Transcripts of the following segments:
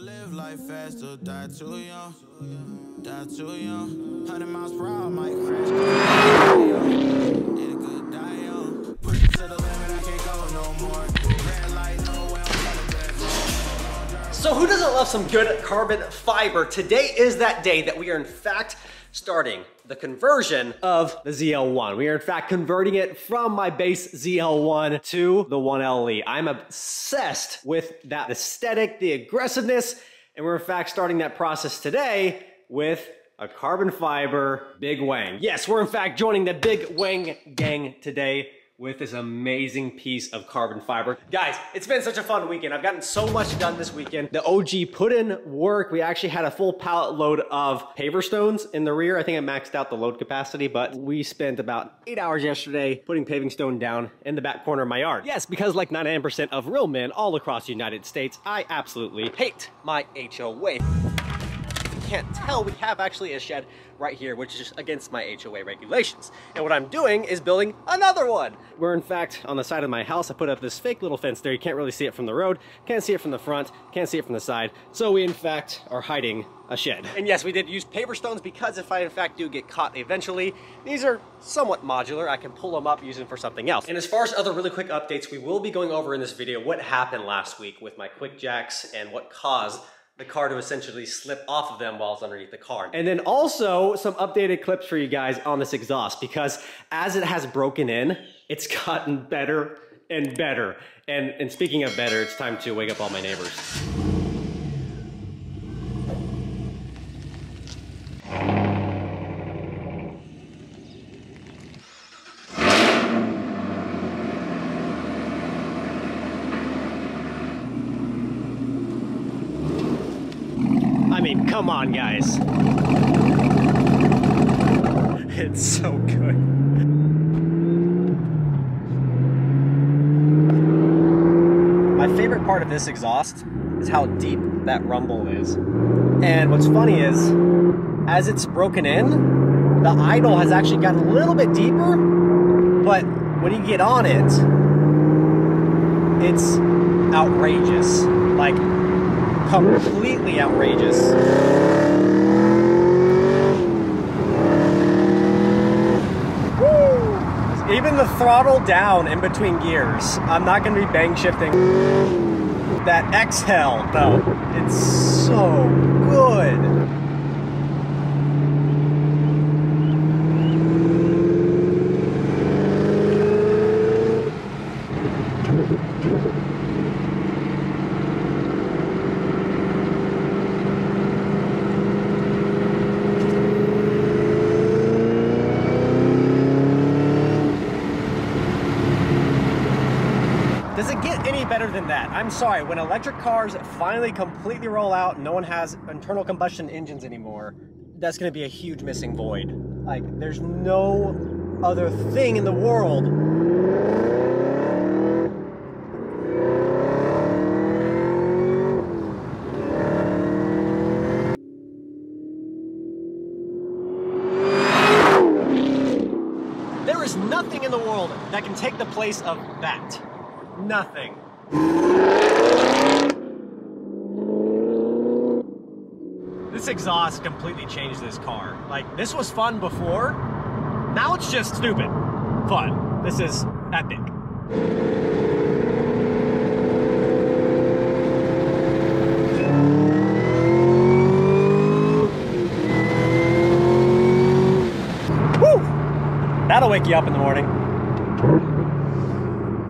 live life fast or die too young. Die too young. 100 miles per hour might crash. Need a good die young. Push it to the limit, I can't go no more. Red light, no way, I'm coming back. So who doesn't love some good carbon fiber? Today is that day that we are in fact starting the conversion of the ZL1. We are in fact converting it from my base ZL1 to the 1LE. I'm obsessed with that aesthetic, the aggressiveness, and we're in fact starting that process today with a carbon fiber Big Wang. Yes, we're in fact joining the Big Wang gang today with this amazing piece of carbon fiber. Guys, it's been such a fun weekend. I've gotten so much done this weekend. The OG put in work. We actually had a full pallet load of paver stones in the rear. I think I maxed out the load capacity, but we spent about 8 hours yesterday putting paving stone down in the back corner of my yard. Yes, because like 99% of real men all across the United States, I absolutely hate my HOA. If you can't tell, we have actually a shed right here, which is just against my HOA regulations. And what I'm doing is building another one. We're in fact on the side of my house. I put up this fake little fence there. You can't really see it from the road, can't see it from the front, can't see it from the side. So we in fact are hiding a shed. And yes, we did use paver stones because if I in fact do get caught eventually, these are somewhat modular. I can pull them up, use them for something else. And as far as other really quick updates, we will be going over in this video what happened last week with my quick jacks and what caused the car to essentially slip off of them while it's underneath the car. And then also some updated clips for you guys on this exhaust, because as it has broken in, it's gotten better and better. And speaking of better, it's time to wake up all my neighbors. I mean, come on, guys. It's so good. My favorite part of this exhaust is how deep that rumble is. And what's funny is, as it's broken in, the idle has actually gotten a little bit deeper, but when you get on it, it's outrageous. Like, completely outrageous. Woo! Even the throttle down in between gears, I'm not going to be bang shifting. That exhale, though, it's so good. Does it get any better than that? I'm sorry, when electric cars finally completely roll out, no one has internal combustion engines anymore, that's gonna be a huge missing void. Like, there's no other thing in the world there is nothing in the world that can take the place of that. Nothing. This exhaust completely changed this car. Like, this was fun before, now it's just stupid fun. This is epic. Woo! That'll wake you up in the morning.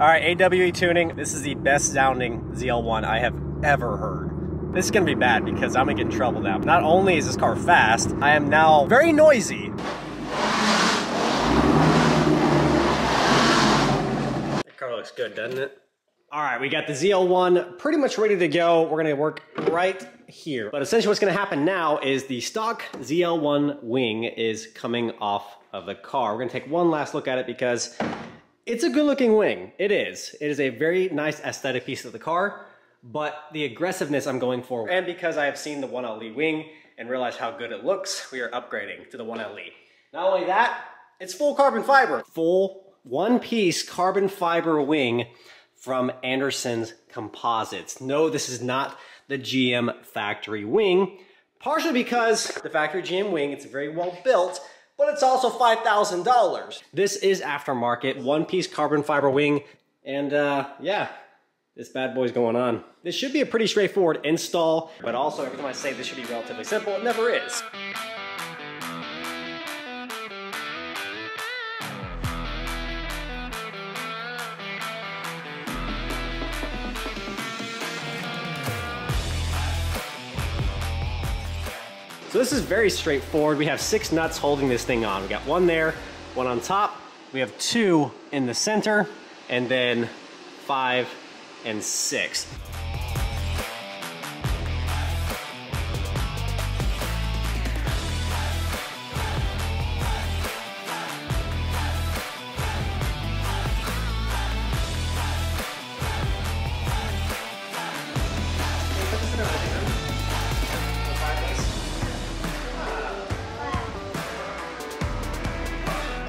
All right, AWE tuning. This is the best sounding ZL1 I have ever heard. This is gonna be bad because I'm gonna get in trouble now. Not only is this car fast, I am now very noisy. That car looks good, doesn't it? All right, we got the ZL1 pretty much ready to go. We're gonna work right here. But essentially what's gonna happen now is the stock ZL1 wing is coming off of the car. We're gonna take one last look at it because it's a good looking wing. It is. It is a very nice aesthetic piece of the car, but the aggressiveness I'm going for, and because I have seen the 1LE wing and realized how good it looks, we are upgrading to the 1LE. Not only that, it's full carbon fiber. Full one-piece carbon fiber wing from Anderson's Composites. No, this is not the GM factory wing, partially because the factory GM wing, it's very well built, but it's also $5,000. This is aftermarket, one-piece carbon fiber wing, and yeah, this bad boy's going on. This should be a pretty straightforward install, but also every time I say this should be relatively simple, it never is. So this is very straightforward. We have 6 nuts holding this thing on. We got 1 there, 1 on top. We have 2 in the center, and then 5 and 6.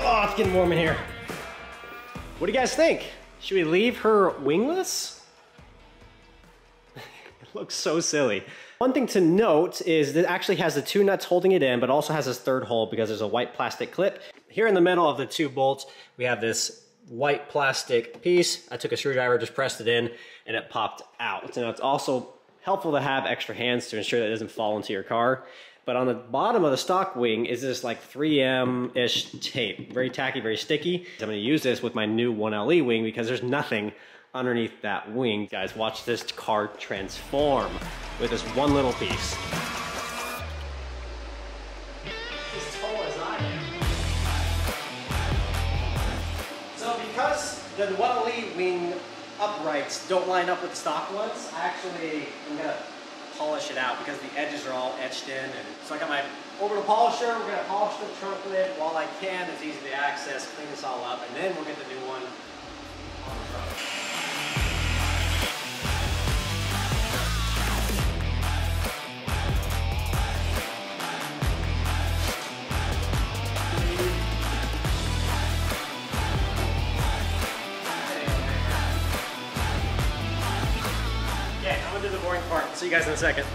Oh, it's getting warm in here. What do you guys think? Should we leave her wingless? It looks so silly. One thing to note is that it actually has the 2 nuts holding it in, but also has this 3rd hole because there's a white plastic clip. Here in the middle of the 2 bolts, we have this white plastic piece. I took a screwdriver, just pressed it in, and it popped out. So now it's also helpful to have extra hands to ensure that it doesn't fall into your car. But on the bottom of the stock wing is this like 3M-ish tape. Very tacky, very sticky. I'm gonna use this with my new 1LE wing because there's nothing underneath that wing. Guys, watch this car transform with this one little piece. As tall as I am. So because the 1LE wing uprights don't line up with the stock ones, I'm gonna polish it out because the edges are all etched in. And so I got my orbital polisher. We're gonna polish the trunk lid while I can. It's easy to access, clean this all up, and then we'll get the new one on the front. Yeah, I'm gonna do the boring part. See you guys in a second.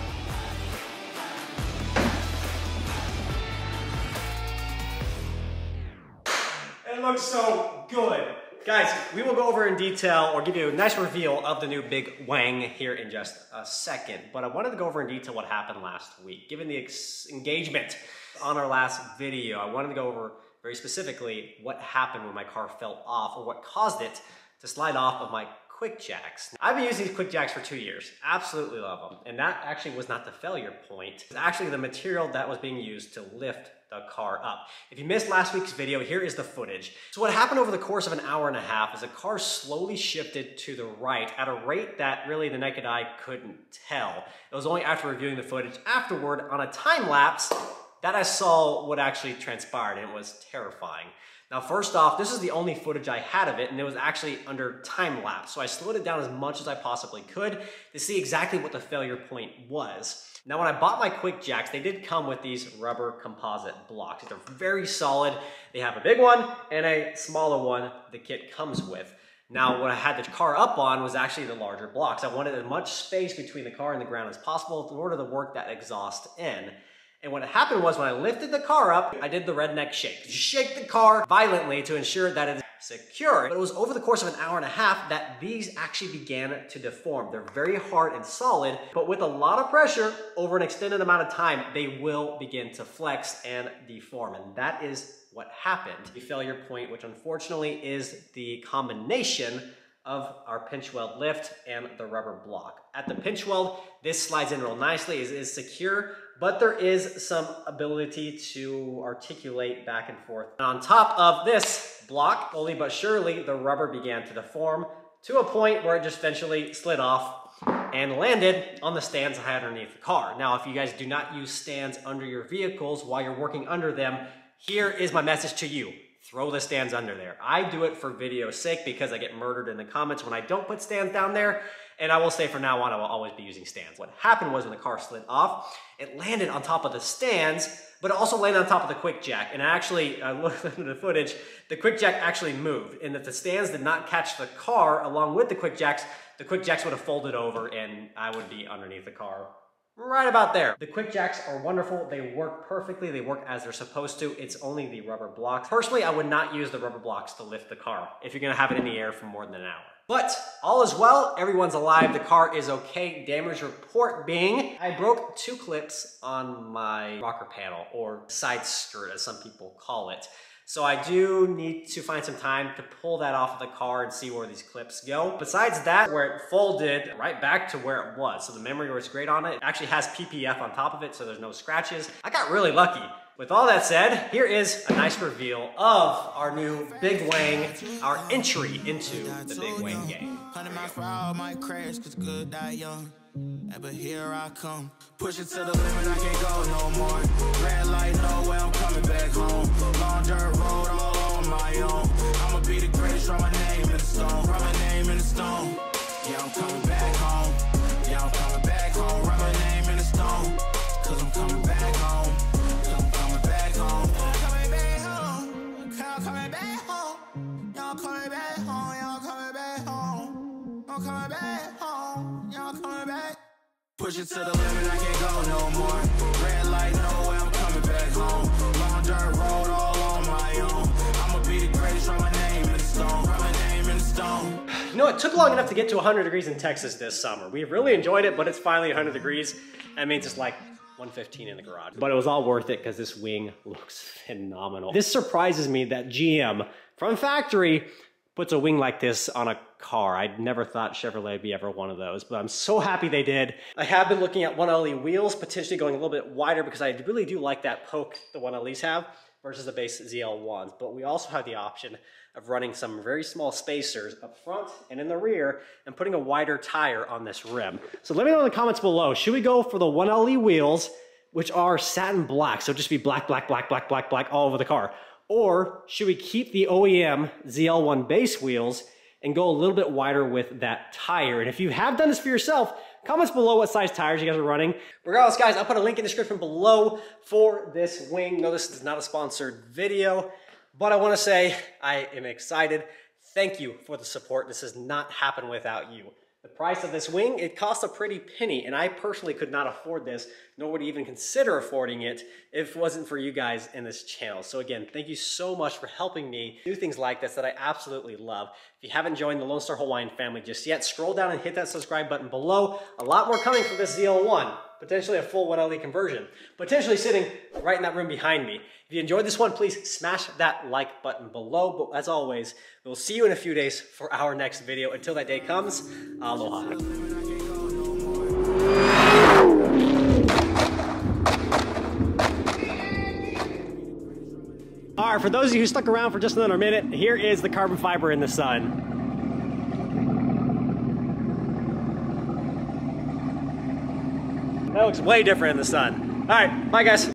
It looks so good. Guys, we will go over in detail or give you a nice reveal of the new big Wang here in just a second. But I wanted to go over in detail what happened last week. Given the engagement on our last video, I wanted to go over very specifically what happened when my car fell off or what caused it to slide off of my quick jacks. I've been using these quick jacks for 2 years. Absolutely love them. And that actually was not the failure point. It's actually the material that was being used to lift the car up. If you missed last week's video, here is the footage. So what happened over the course of an hour and a half is the car slowly shifted to the right at a rate that really the naked eye couldn't tell. It was only after reviewing the footage afterward on a time lapse that I saw what actually transpired, and it was terrifying. Now, first off, this is the only footage I had of it, and it was actually under time lapse. So I slowed it down as much as I possibly could to see exactly what the failure point was. Now, when I bought my quick jacks, they did come with these rubber composite blocks. They're very solid. They have a big one and a smaller one the kit comes with. Now, what I had the car up on was actually the larger blocks. I wanted as much space between the car and the ground as possible in order to work that exhaust in. And what happened was when I lifted the car up, I did the redneck shake. You shake the car violently to ensure that it's secure. But it was over the course of an hour and a half that these actually began to deform. They're very hard and solid, but with a lot of pressure over an extended amount of time, they will begin to flex and deform. And that is what happened. The failure point, which unfortunately is the combination of our pinch weld lift and the rubber block. At the pinch weld, this slides in real nicely, it is secure, but there is some ability to articulate back and forth. And on top of this block, slowly but surely, the rubber began to deform to a point where it just eventually slid off and landed on the stands I had underneath the car. Now, if you guys do not use stands under your vehicles while you're working under them, here is my message to you. Throw the stands under there. I do it for video's sake because I get murdered in the comments when I don't put stands down there. And I will say from now on, I will always be using stands. What happened was when the car slid off, it landed on top of the stands, but it also landed on top of the quick jack. And actually, I looked into the footage, the quick jack actually moved, and if the stands did not catch the car along with the quick jacks would have folded over and I would be underneath the car right about there. The quick jacks are wonderful. They work perfectly. They work as they're supposed to. It's only the rubber blocks. Personally, I would not use the rubber blocks to lift the car if you're gonna have it in the air for more than an hour. But all is well, everyone's alive, the car is okay. Damage report being, I broke 2 clips on my rocker panel, or side skirt as some people call it. So I do need to find some time to pull that off of the car and see where these clips go. Besides that, where it folded right back to where it was. So the memory works great on it. It actually has PPF on top of it, so there's no scratches. I got really lucky. With all that said, here is a nice reveal of our new Big Wang, our entry into the Big Wang game. 100 miles per hour might crash, 'cause good die young. But here I come, push it to the limit, I can't go no more. Red light, no way, I'm coming back home. Long dirt road, all on my own. I'ma be the greatest, write my name in the stone. Write my name in the stone. Yeah, I'm coming back home. Yeah, I'm coming back home. Write my name in the stone. 'Cause I'm coming back home. 'Cause I'm coming back home. I'm coming back home. I'm coming back home. Y'all coming back home. Y'all coming back home. I'm coming back home. Y'all coming back. Push it to the limit, I can't go no more. Red light, no way, I'm coming back home. Long dirt road, all on my own. I'ma be the greatest, write my name in the stone. Write my name in the stone. You know, it took long enough to get to 100 degrees in Texas this summer. We've really enjoyed it, but it's finally 100 degrees. That means it's like 115 in the garage. But it was all worth it because this wing looks phenomenal. This surprises me that GM from factory puts a wing like this on a car. I'd never thought Chevrolet would be ever one of those, but I'm so happy they did. I have been looking at 1LE wheels, potentially going a little bit wider because I really do like that poke the 1LEs have versus the base ZL1s. But we also have the option of running some very small spacers up front and in the rear and putting a wider tire on this rim. So let me know in the comments below, should we go for the 1LE wheels, which are satin black, so just be black, black, black, black, black, black all over the car? Or should we keep the OEM ZL1 base wheels and go a little bit wider with that tire? And if you have done this for yourself, comments below what size tires you guys are running. Regardless, guys, I'll put a link in the description below for this wing. No, this is not a sponsored video, but I want to say I am excited. Thank you for the support. This has not happened without you. The price of this wing, it costs a pretty penny, and I personally could not afford this, nor would even consider affording it if it wasn't for you guys in this channel. So again, thank you so much for helping me do things like this that I absolutely love. If you haven't joined the Lonestar Hawaiian family just yet, scroll down and hit that subscribe button below. A lot more coming from this ZL1, potentially a full 1LE conversion, potentially sitting right in that room behind me. If you enjoyed this one, please smash that like button below. But as always, we'll see you in a few days for our next video. Until that day comes, aloha. All right, for those of you who stuck around for just another minute, here is the carbon fiber in the sun. That looks way different in the sun. All right, bye guys.